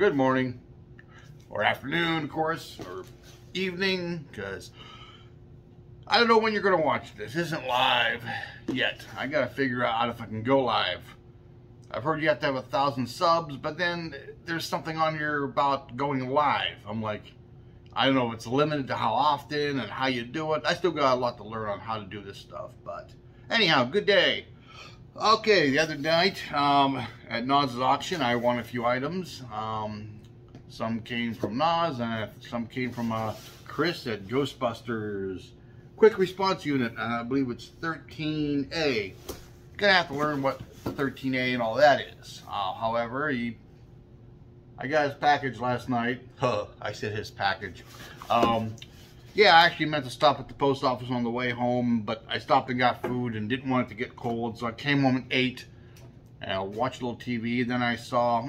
good morning, or afternoon, of course, or evening, because I don't know when you're going to watch this. This isn't live yet. I got to figure out if I can go live. I've heard you have to have 1,000 subs, but then there's something on here about going live. I'm like, I don't know if it's limited to how often and how you do it. I still got a lot to learn on how to do this stuff, but anyhow, good day. Okay, the other night at Naz's auction, I won a few items. Some came from Naz, and some came from Chris at Ghostbusters Quick Response Unit. I believe it's 13A. Gonna have to learn what the 13A and all that is. However, I got his package last night. I said his package. Yeah, I actually meant to stop at the post office on the way home, but I stopped and got food and didn't want it to get cold, so I came home and ate and I watched a little TV. Then I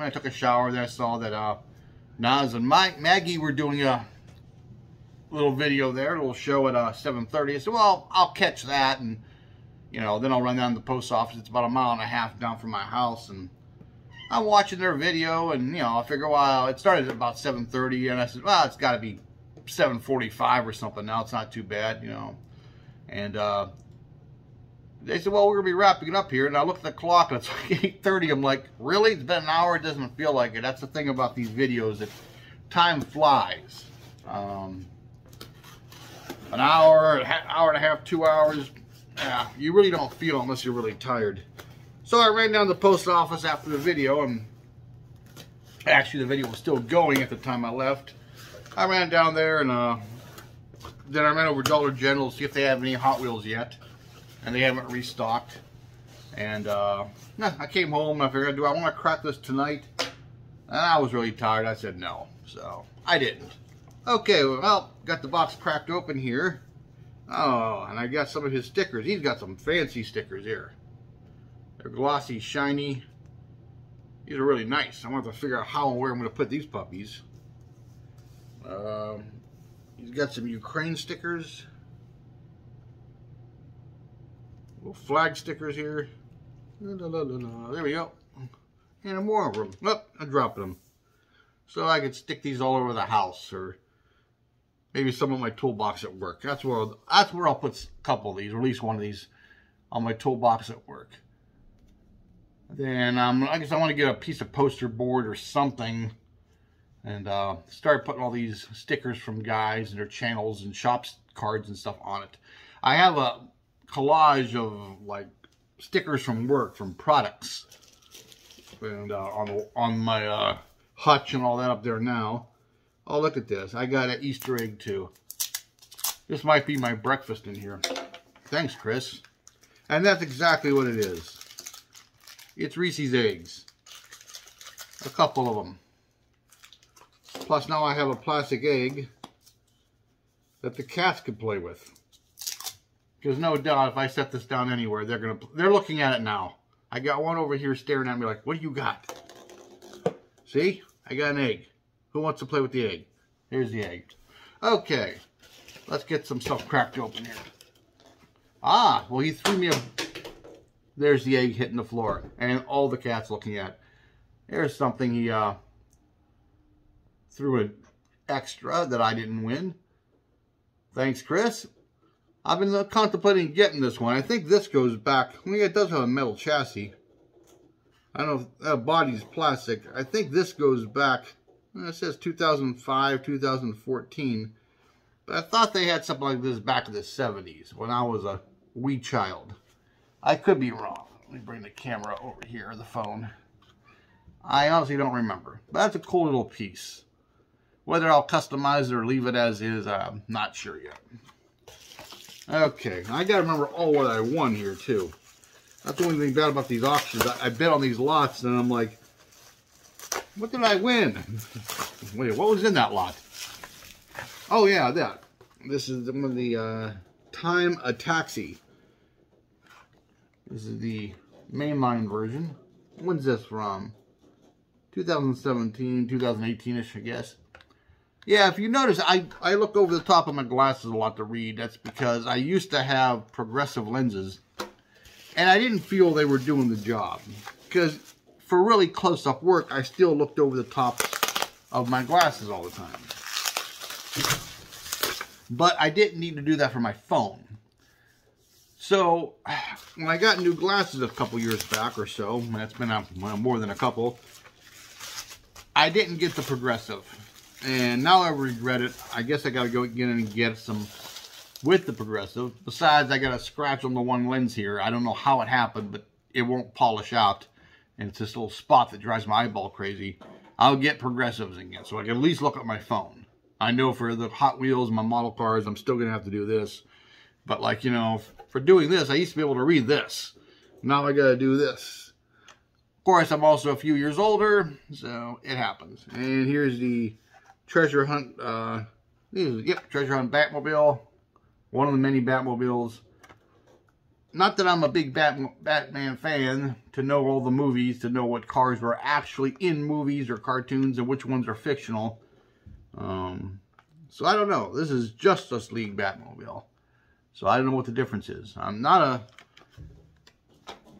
took a shower, then I saw that Naz and Maggie were doing a little video there, a little show at 7:30. I said, well, I'll catch that, and then I'll run down to the post office. It's about 1.5 miles down from my house, and I'm watching their video, and I figure, well, it started at about 7:30, and I said, well, it's got to be 7:45 or something now. It's not too bad, and they said, well, we're gonna be wrapping it up here, and I look at the clock and it's like 8:30. I'm like, really? It's been an hour? It doesn't feel like it. That's the thing about these videos, that time flies. An hour and a half, 2 hours, yeah, you really don't feel unless you're really tired. So I ran down to the post office after the video, and actually the video was still going at the time I left. I ran down there, and then I ran over Dollar General to see if they have any Hot Wheels yet, and they haven't restocked. And I came home and I figured, do I want to crack this tonight? And I was really tired. I said no, so I didn't. Okay, well, got the box cracked open here. Oh, and I got some of his stickers. He's got some fancy stickers here. They're glossy, shiny. These are really nice. I want to figure out how and where I'm going to put these puppies. He's got some Ukraine stickers, little flag stickers here. There we go, and more of them. Oh, I dropped them, so I could stick these all over the house, or maybe some of my toolbox at work. That's where I'll put a couple of these, or at least one of these, on my toolbox at work. Then I guess I want to get a piece of poster board or something, and start putting all these stickers from guys and their channels and shop cards and stuff on it. I have a collage of like stickers from work, from products, and on my hutch and all that up there now. Oh, look at this. I got an Easter egg too. This might be my breakfast in here. Thanks, Chris. And that's exactly what it is. It's Reese's eggs. A couple of them. Plus now I have a plastic egg that the cats could play with. Because no doubt if I set this down anywhere, they're looking at it now. I got one over here staring at me like, what do you got? See? I got an egg. Who wants to play with the egg? Here's the egg. Okay. Let's get some stuff cracked open here. Ah, well, he threw me a... There's the egg hitting the floor. And all the cats looking at it. There's something he threw an extra that I didn't win. Thanks, Chris. I've been contemplating getting this one. I think this goes back. I mean, it does have a metal chassis. I don't know if that body's plastic. I think this goes back. It says 2005, 2014. But I thought they had something like this back in the 70s when I was a wee child. I could be wrong. Let me bring the camera over here, the phone. I honestly don't remember. But that's a cool little piece. Whether I'll customize it or leave it as is, I'm not sure yet. Okay, I gotta remember all what I won here too. That's the only thing bad about these auctions. I bet on these lots and I'm like, what did I win? Wait, what was in that lot? Oh yeah, that. This is one of the Time a Taxi. This is the mainline version. When's this from? 2017, 2018-ish, I guess. Yeah, if you notice, I look over the top of my glasses a lot to read. That's because I used to have progressive lenses, and I didn't feel they were doing the job. Because for really close-up work, I still looked over the top of my glasses all the time. But I didn't need to do that for my phone. So, when I got new glasses a couple years back or so, and it's been more than a couple, I didn't get the progressive. And now I regret it. I guess I got to go get in and get some with the progressive. Besides, I got a scratch on the one lens here. I don't know how it happened, but it won't polish out. And it's this little spot that drives my eyeball crazy. I'll get progressives again, so I can at least look at my phone. I know for the Hot Wheels, my model cars, I'm still going to have to do this. But like, you know, for doing this, I used to be able to read this. Now I got to do this. Of course, I'm also a few years older, so it happens. And here's the Treasure Hunt, Treasure Hunt Batmobile. One of the many Batmobiles. Not that I'm a big Batman fan to know all the movies, to know what cars were actually in movies or cartoons and which ones are fictional. So I don't know. This is Justice League Batmobile. So I don't know what the difference is. I'm not a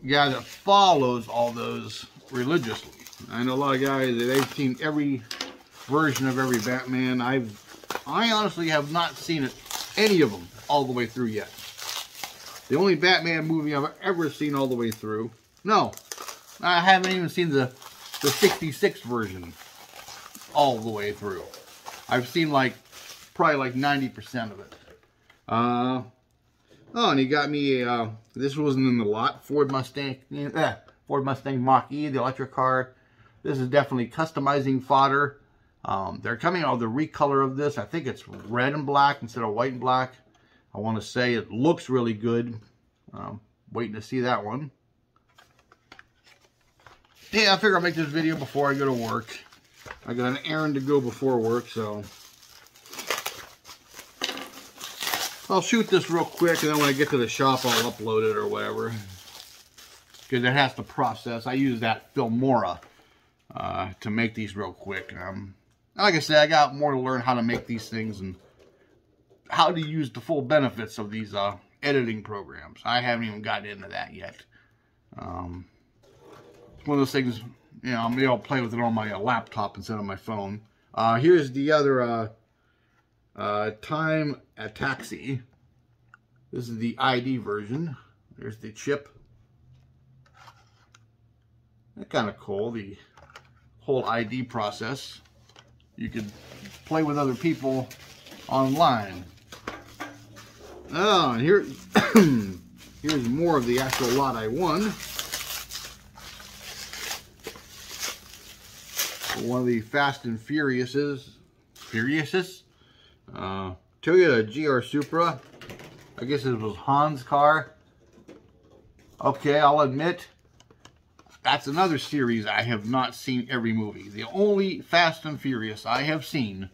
guy that follows all those religiously. I know a lot of guys, they've seen every version of every Batman. I honestly have not seen any of them all the way through yet. The only Batman movie I've ever seen all the way through. No, I haven't even seen the 66 version all the way through. I've seen probably like 90% of it. Oh, and he got me this wasn't in the lot, Ford Mustang Mach-E, the electric car. This is definitely customizing fodder. They're coming out with the recolor of this. I think it's red and black instead of white and black. I want to say it looks really good. Waiting to see that one. Yeah, I figure I'll make this video before I go to work. I got an errand to go before work, so I'll shoot this real quick, and then when I get to the shop, I'll upload it or whatever. Because it has to process. I use that Filmora to make these real quick. Like I said, I got more to learn how to make these things and how to use the full benefits of these editing programs. I haven't even gotten into that yet. It's one of those things, you know, maybe I'll play with it on my laptop instead of my phone. Here's the other Time Taxi. This is the ID version. There's the chip. That's kind of cool, the whole ID process. You could play with other people online. Oh, and here, here's more of the actual lot I won. One of the Fast and Toyota GR Supra. I guess it was Han's car. Okay, I'll admit, that's another series I have not seen every movie. The only Fast and Furious I have seen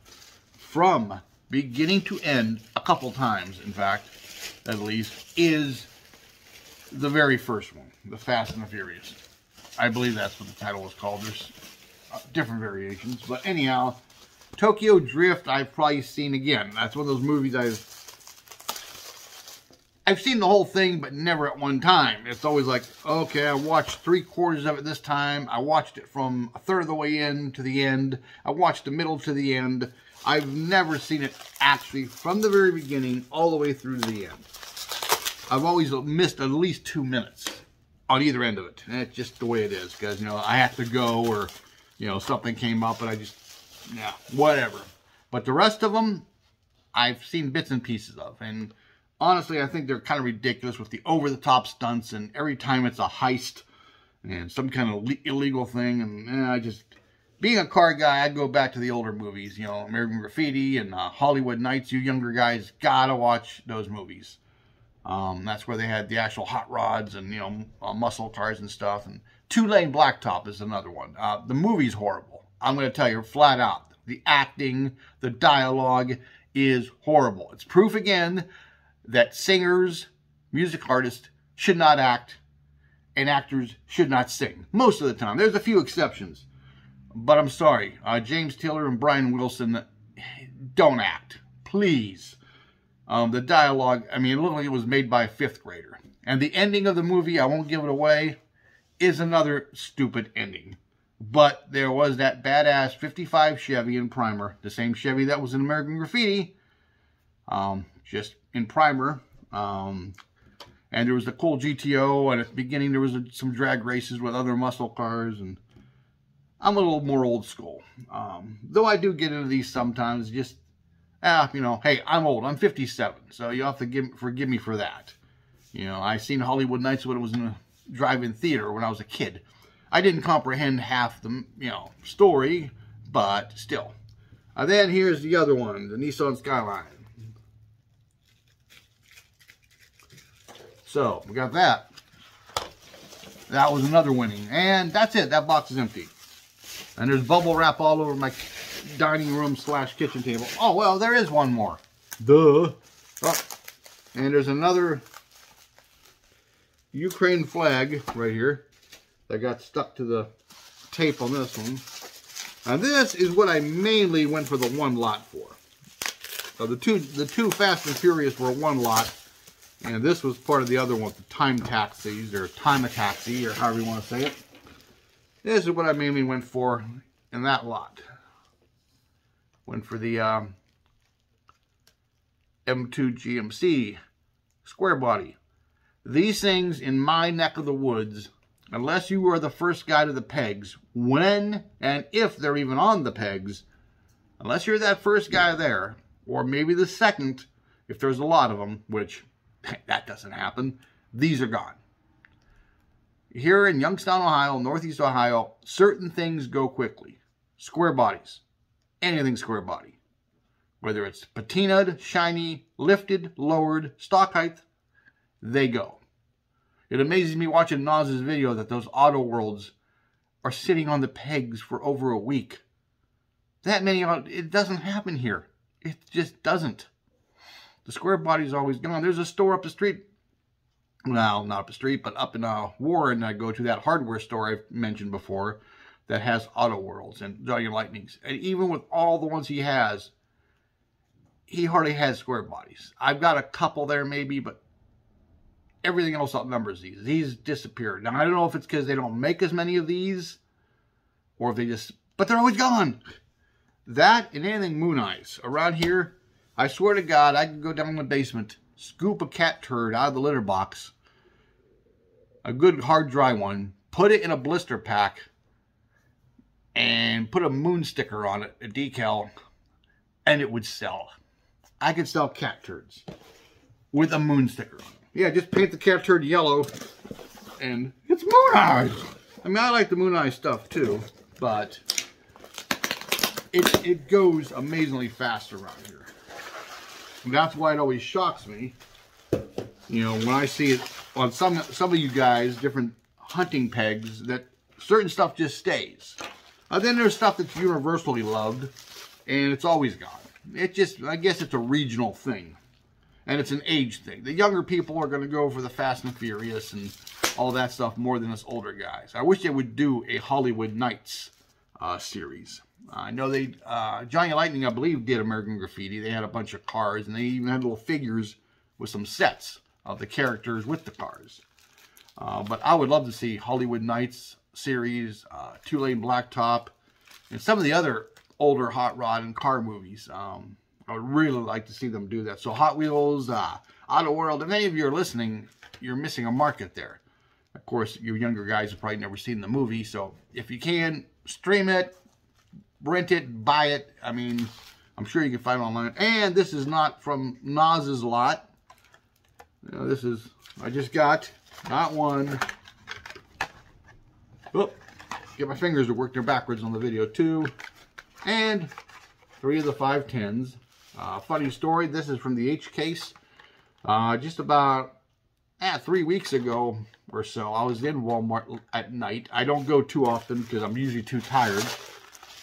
from beginning to end, a couple times, in fact, at least, is the very first one, the Fast and the Furious. I believe that's what the title was called. There's different variations, but anyhow, Tokyo Drift I've probably seen again. That's one of those movies I've seen the whole thing, but never at one time. It's always like, okay, I watched 3/4 of it this time. I watched it from a third of the way in to the end. I watched the middle to the end. I've never seen it actually from the very beginning all the way through to the end. I've always missed at least 2 minutes on either end of it. And it's just the way it is, because, you know, I have to go, or, you know, something came up and I just, yeah, whatever. But the rest of them, I've seen bits and pieces of. And honestly, I think they're kind of ridiculous with the over-the-top stunts, and every time it's a heist and some kind of illegal thing. And I just, being a car guy, I'd go back to the older movies, you know, American Graffiti and Hollywood Nights. You younger guys gotta watch those movies. That's where they had the actual hot rods and, you know, muscle cars and stuff. And Two-Lane Blacktop is another one. The movie's horrible. I'm going to tell you flat out. The acting, the dialogue is horrible. It's proof again that singers, music artists should not act, and actors should not sing. Most of the time. There's a few exceptions. But I'm sorry. James Taylor and Brian Wilson, don't act. Please. The dialogue, I mean, literally it was made by a 5th grader. And the ending of the movie, I won't give it away, is another stupid ending. But there was that badass 55 Chevy in primer. The same Chevy that was in American Graffiti. Just in primer. And there was the cool GTO. And at the beginning there was some drag races with other muscle cars. And I'm a little more old school. Though I do get into these sometimes. Just, you know, hey, I'm old. I'm 57. So you have to forgive me for that. You know, I seen Hollywood Nights when it was in a drive-in theater when I was a kid. I didn't comprehend half the, you know, story, but still. Then here's the other one, the Nissan Skyline. So, we got that. That was another winning. And that's it. That box is empty. And there's bubble wrap all over my dining room / kitchen table. Oh, well, there is one more. Duh. Oh, and there's another Ukraine flag right here. That got stuck to the tape on this one. Now this is what I mainly went for the one lot for. So the two Fast and Furious were one lot, and this was part of the other one, the Time Taxis or Time a Taxi or however you want to say it. This is what I mainly went for in that lot. Went for the M2 GMC square body. These things in my neck of the woods, unless you are the first guy to the pegs, when and if they're even on the pegs, unless you're that first guy there, or maybe the second, if there's a lot of them, which that doesn't happen, these are gone. Here in Youngstown, Ohio, Northeast Ohio, certain things go quickly. Square bodies. Anything square body. Whether it's patinaed, shiny, lifted, lowered, stock height, they go. It amazes me watching Naz's video that those Auto Worlds are sitting on the pegs for over a week. That many, it doesn't happen here. It just doesn't. The square body's always gone. There's a store up the street. Well, not up the street, but up in Warren, I go to that hardware store I've mentioned before that has Auto Worlds and Johnny Lightnings. And even with all the ones he has, he hardly has square bodies. I've got a couple there maybe, but everything else outnumbers these. These disappeared. Now, I don't know if it's because they don't make as many of these, or if they just, but they're always gone. That and anything Moon Eyes. Around here, I swear to God, I could go down in the basement, scoop a cat turd out of the litter box, a good hard dry one, put it in a blister pack, and put a moon sticker on it, a decal, and it would sell. I could sell cat turds with a moon sticker on it. Yeah, just paint the cat turd yellow, and it's Moon Eyes. I mean, I like the Moon Eyes stuff too, but it goes amazingly fast around here. And that's why it always shocks me, you know, when I see it on some of you guys, different hunting pegs, that certain stuff just stays. Then there's stuff that's universally loved, and it's always gone. It just, I guess it's a regional thing. And it's an age thing. The younger people are going to go for the Fast and Furious and all that stuff more than us older guys. I wish they would do a Hollywood Nights series. I know they, Johnny Lightning, I believe, did American Graffiti. They had a bunch of cars, and they even had little figures with some sets of the characters with the cars. But I would love to see Hollywood Nights series, Two-Lane Blacktop, and some of the other older hot rod and car movies. I would really like to see them do that. So Hot Wheels, Auto World, if any of you are listening, you're missing a market there. Of course, you younger guys have probably never seen the movie, so if you can, stream it, rent it, buy it. I mean, I'm sure you can find it online. And this is not from Naz's lot. You know, this is, I just got, not one. Oh, get my fingers to work there backwards on the video too. And 3 of the 510s. Funny story, this is from the H case. Just about 3 weeks ago or so, I was in Walmart at night. I don't go too often because I'm usually too tired.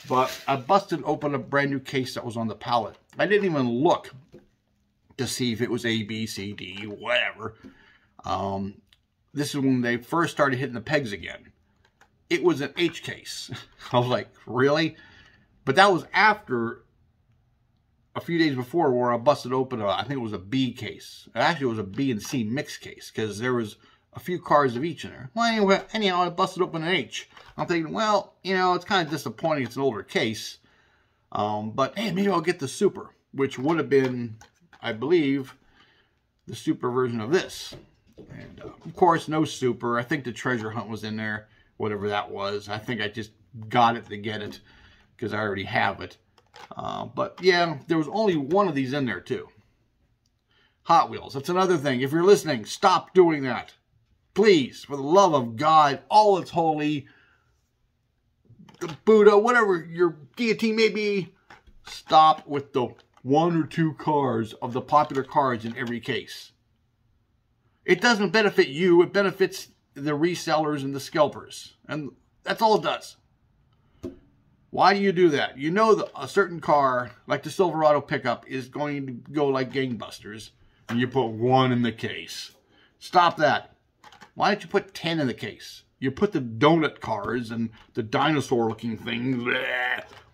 But I busted open a brand new case that was on the pallet. I didn't even look to see if it was A, B, C, D, whatever. This is when they first started hitting the pegs again. It was an H case. I was like, really? But that was after a few days before where I busted open I think it was a B case. Actually, it was a B and C mix case because there was a few cars of each in there. Well, anyway, anyhow, I busted open an H. I'm thinking, well, you know, it's kind of disappointing. It's an older case. But, hey, maybe I'll get the Super, which would have been, I believe, the Super version of this. And, of course, no Super. I think the Treasure Hunt was in there, whatever that was. I think I just got it to get it because I already have it. But, yeah, there was only one of these in there, too. Hot Wheels. That's another thing. If you're listening, stop doing that. Please, for the love of God, all that's holy, the Buddha, whatever your deity may be, stop with the 1 or 2 cars of the popular cars in every case. It doesn't benefit you. It benefits the resellers and the scalpers. And that's all it does. Why do you do that? You know that a certain car, like the Silverado pickup, is going to go like gangbusters, and you put 1 in the case. Stop that. Why don't you put 10 in the case? You put the donut cars and the dinosaur-looking things.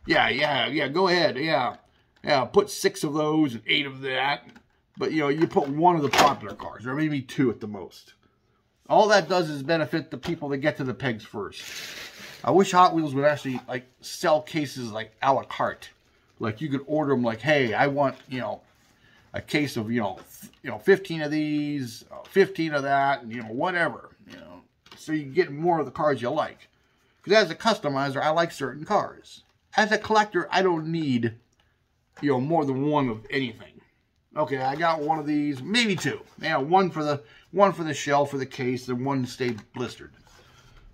Yeah, go ahead. Yeah, put 6 of those and 8 of that. But, you know, you put 1 of the popular cars, or maybe 2 at the most. All that does is benefit the people that get to the pegs first. I wish Hot Wheels would actually, like, sell cases, like, a la carte. Like, you could order them, like, hey, I want, you know, a case of, 15 of these, 15 of that, and, whatever, so you get more of the cars you like. Because as a customizer, I like certain cars. As a collector, I don't need, more than 1 of anything. Okay, I got 1 of these, maybe 2. Yeah, one for the shell, for the case, and 1 stayed blistered.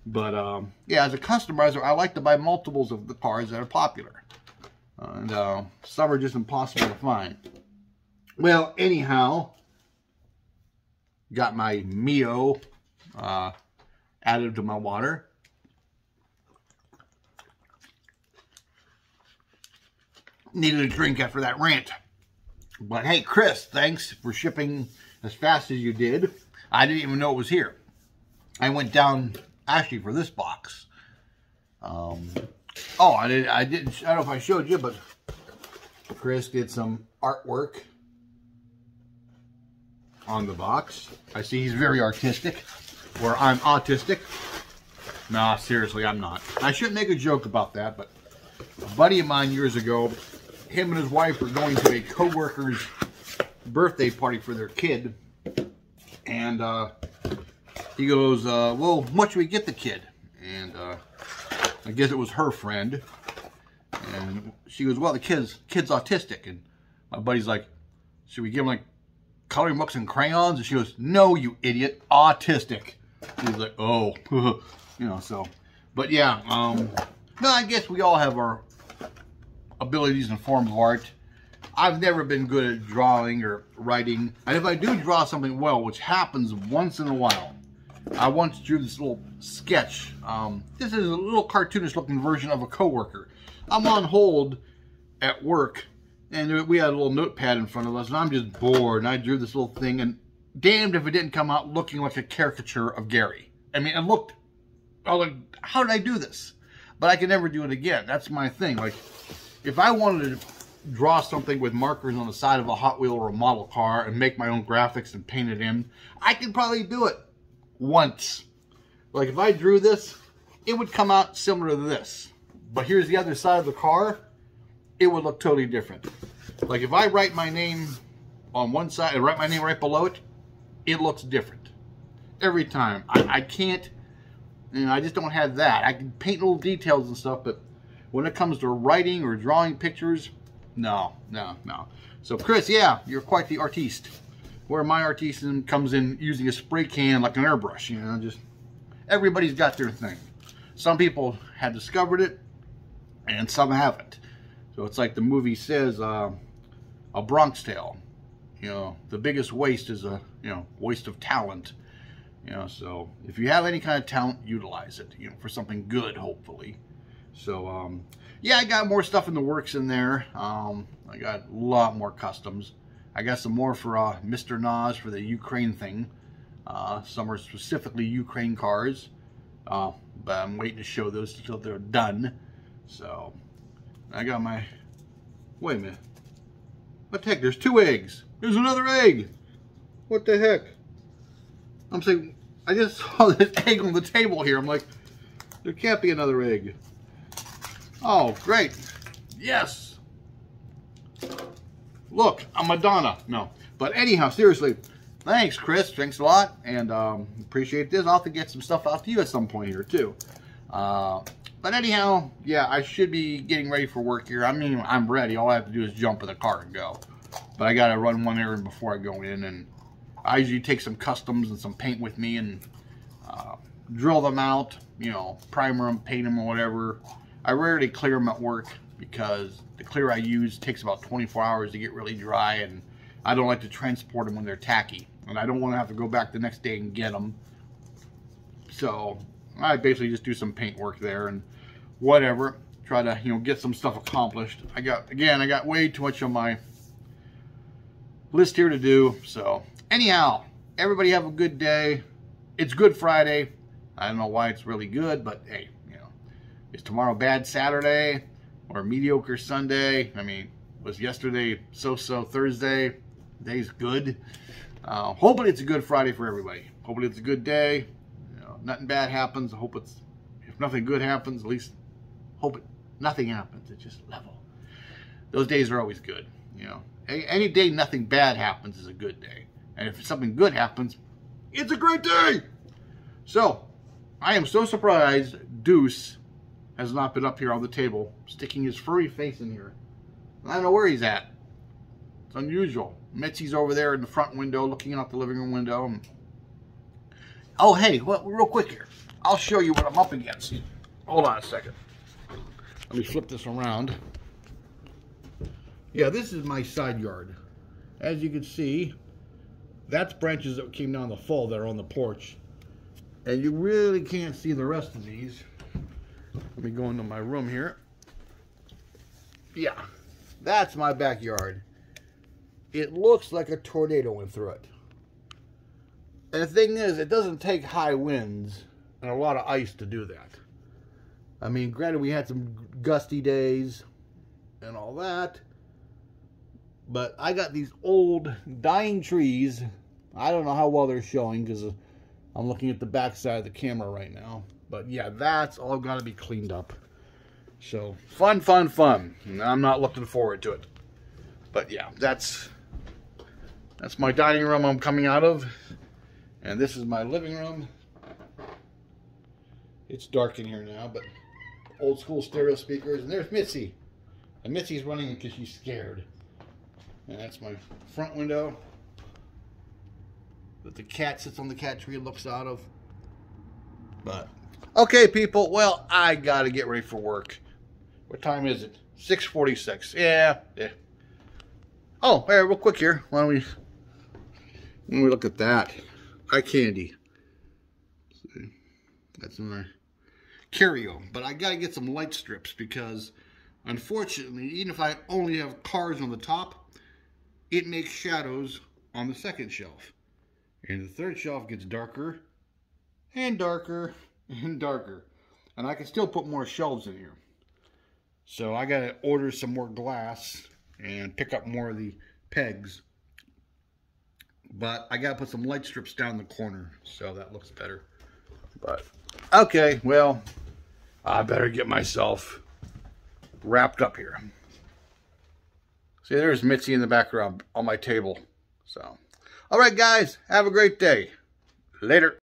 But, yeah, as a customizer, I like to buy multiples of the cars that are popular. And some are just impossible to find. Well, anyhow, got my Mio added to my water. Needed a drink after that rant. But hey, Chris, thanks for shipping as fast as you did. I didn't even know it was here. I went down actually for this box. I don't know if I showed you, but Chris did some artwork on the box. I see he's very artistic, where I'm autistic. Nah, seriously, I'm not. I shouldn't make a joke about that, but a buddy of mine years ago, him and his wife were going to a co-worker's birthday party for their kid, and he goes, well, what should we get the kid? And I guess it was her friend, and she goes, well, the kid's autistic, and my buddy's like, should we give him like coloring books and crayons? And she goes, no, you idiot, autistic. He's like, oh, so, but yeah, no, I guess we all have our abilities and forms of art. I've never been good at drawing or writing, and if I do draw something well, which happens once in a while, I once drew this little sketch. This is a little cartoonish looking version of a coworker. I'm on hold at work, and we had a little notepad in front of us, and I'm just bored, and I drew this little thing, and damned if it didn't come out looking like a caricature of Gary. I mean, I was like, how did I do this? But I can never do it again. That's my thing. Like, if I wanted to draw something with markers on the side of a Hot Wheel or a model car and make my own graphics and paint it in, I could probably do it once. Like, if I drew this, it would come out similar to this. But here's the other side of the car, it would look totally different. Like, if I write my name on one side and write my name right below it, it looks different. Every time. I can't, I just don't have that. I can paint little details and stuff, but when it comes to writing or drawing pictures, no. So, Chris, yeah, you're quite the artiste. Where my artistism comes in using a spray can like an airbrush, just everybody's got their thing. Some people have discovered it, and some haven't. So it's like the movie says, a Bronx Tale. The biggest waste is a waste of talent. So if you have any kind of talent, utilize it. For something good, hopefully. So yeah, I got more stuff in the works in there. I got a lot more customs. I got some more for Mr. Nas for the Ukraine thing. Some are specifically Ukraine cars. But I'm waiting to show those until they're done. So, I got my... Wait a minute. What the heck? There's 2 eggs. There's another egg. What the heck? I'm saying, I just saw this egg on the table here. I'm like, there can't be another egg. Oh, great. Yes. Look, I'm Madonna. No. But anyhow, seriously, thanks, Chris. Thanks a lot. And appreciate this. I'll have to get some stuff out to you at some point here, too. But anyhow, yeah, I should be getting ready for work here. I mean, I'm ready. All I have to do is jump in the car and go. But I got to run one errand before I go in. And I usually take some customs and some paint with me and drill them out, you know, primer them, paint them or whatever. I rarely clear them at work because the clear I use takes about 24 hours to get really dry, and I don't like to transport them when they're tacky, and I don't want to have to go back the next day and get them. So I basically just do some paint work there and whatever, try to, you know, get some stuff accomplished. I got way too much on my list here to do. So anyhow, everybody have a good day. It's Good Friday. I don't know why it's really good, but hey, you know, is tomorrow bad Saturday or mediocre Sunday? I mean, was yesterday so-so Thursday? Today's good. Hoping it's a good Friday for everybody. Hopefully it's a good day. You know, nothing bad happens. I hope it's, if nothing good happens, at least hope nothing happens. It's just level. Those days are always good. You know, any day nothing bad happens is a good day. And if something good happens, it's a great day. So, I am so surprised Deuce has not been up here on the table, sticking his furry face in here. I don't know where he's at. It's unusual. Mitzi's over there in the front window, looking out the living room window. Oh, hey, well, real quick here. I'll show you what I'm up against. Hold on a second. Let me flip this around. Yeah, this is my side yard. As you can see, that's branches that came down the fall that are on the porch. And you really can't see the rest of these. Let me go into my room here. Yeah, that's my backyard. It looks like a tornado went through it. And the thing is, it doesn't take high winds and a lot of ice to do that. I mean, granted, we had some gusty days and all that. But I got these old dying trees. I don't know how well they're showing because I'm looking at the back side of the camera right now. But yeah, that's all got to be cleaned up. So, fun, fun, fun. I'm not looking forward to it. But yeah, that's my dining room I'm coming out of. And this is my living room. It's dark in here now, but old school stereo speakers. And there's Mitzi. And Mitzi's running because she's scared. And that's my front window that the cat sits on the cat tree and looks out of. But, okay, people. Well, I got to get ready for work. What time is it? 6:46. Yeah. Oh, hey, real quick here. Why don't we look at that? Eye candy. See? That's my curio. But I got to get some light strips because, unfortunately, even if I only have cars on the top, it makes shadows on the second shelf. And the third shelf gets darker and darker and darker. And I can still put more shelves in here. So I got to order some more glass and pick up more of the pegs. But I got to put some light strips down the corner so that looks better. But, okay, well, I better get myself wrapped up here. See, there's Mitzi in the background on my table. So, all right, guys, have a great day. Later.